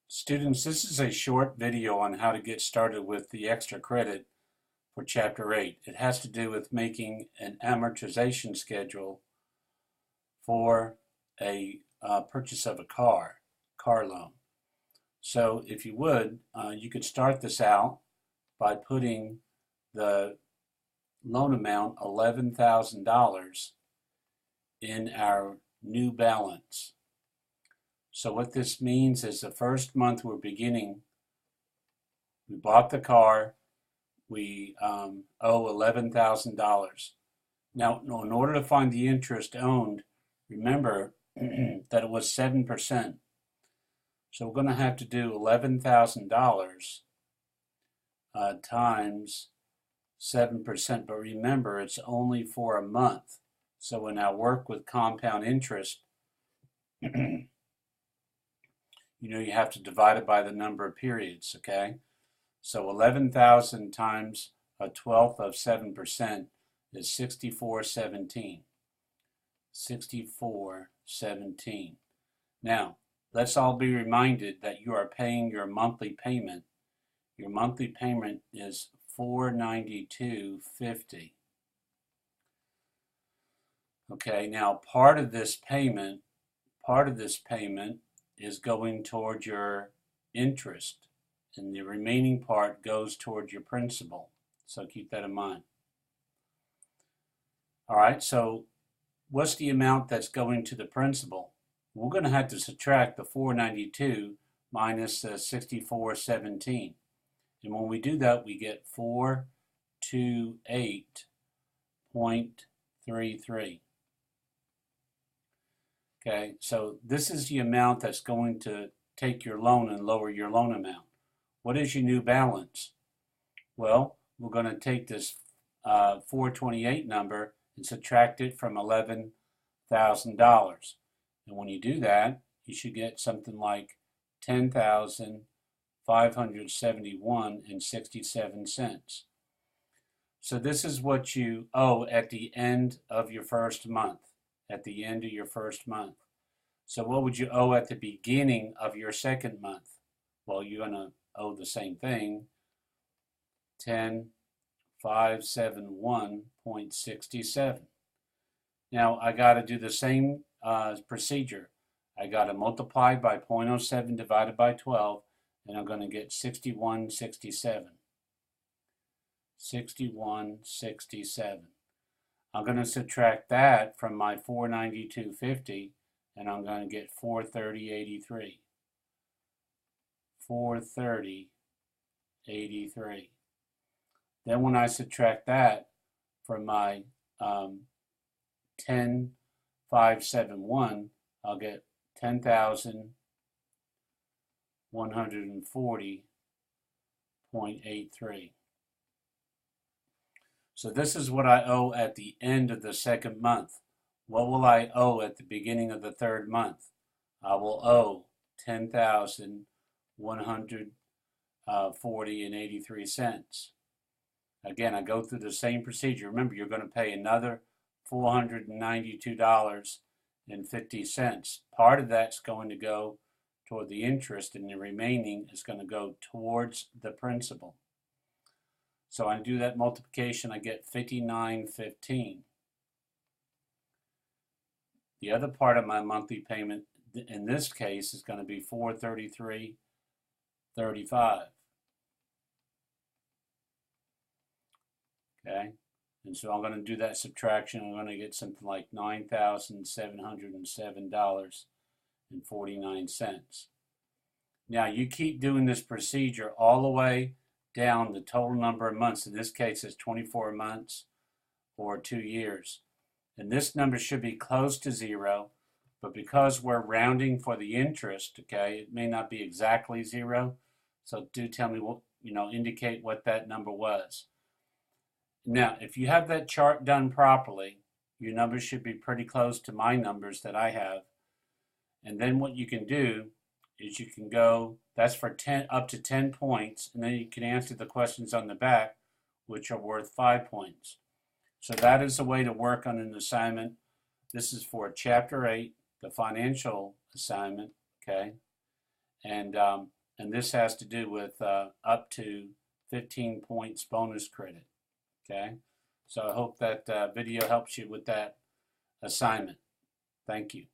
Students, this is a short video on how to get started with the extra credit for Chapter 8. It has to do with making an amortization schedule for a purchase of a car loan. So if you would, you could start this out by putting the loan amount, $11,000, in our new balance. So what this means is the first month we're beginning, we bought the car, we owe $11,000. Now, in order to find the interest owed, remember that it was 7%. So we're going to have to do $11,000 times 7%. But remember, it's only for a month. So when I work with compound interest, you have to divide it by the number of periods, okay? So 11,000 times a twelfth of 7% is 6417. 6417. Now, let's all be reminded that you are paying your monthly payment. Your monthly payment is $492.50. Okay, now part of this payment is going toward your interest, and the remaining part goes toward your principal. So keep that in mind. All right, so what's the amount that's going to the principal? We're going to have to subtract the 492 minus the 6417. And when we do that, we get 428.33. Okay, so this is the amount that's going to take your loan and lower your loan amount. What is your new balance? Well, we're going to take this 428 number and subtract it from $11,000. And when you do that, you should get something like $10,571.67. So this is what you owe at the end of your first month. So what would you owe at the beginning of your second month? Well, you're going to owe the same thing, $10,571.67. Now I got to do the same procedure. I got to multiply by 0.07 divided by 12, and I'm going to get 6167. 6167. I'm going to subtract that from my 492.50, and I'm going to get 430.83. 430.83. Then when I subtract that from my 10,571, I'll get 10,140.83. So this is what I owe at the end of the second month. What will I owe at the beginning of the third month? I will owe $10,140.83. Again, I go through the same procedure. Remember, you're going to pay another $492.50. Part of that's going to go toward the interest, and the remaining is going to go towards the principal. So I do that multiplication, I get 59.15. The other part of my monthly payment in this case is going to be 433.35. Okay, and so I'm going to do that subtraction. I'm going to get something like $9,707.49. Now you keep doing this procedure all the way down the total number of months. In this case, it's 24 months or 2 years. And this number should be close to zero, but because we're rounding for the interest, okay, it may not be exactly zero. So do tell me what, indicate what that number was. Now, if you have that chart done properly, your numbers should be pretty close to my numbers that I have. And then what you can do is you can go, that's for up to 10 points, and then you can answer the questions on the back, which are worth 5 points. So that is a way to work on an assignment. This is for Chapter 8, the financial assignment, okay? and this has to do with up to 15 points bonus credit. Okay, so I hope that video helps you with that assignment. Thank you.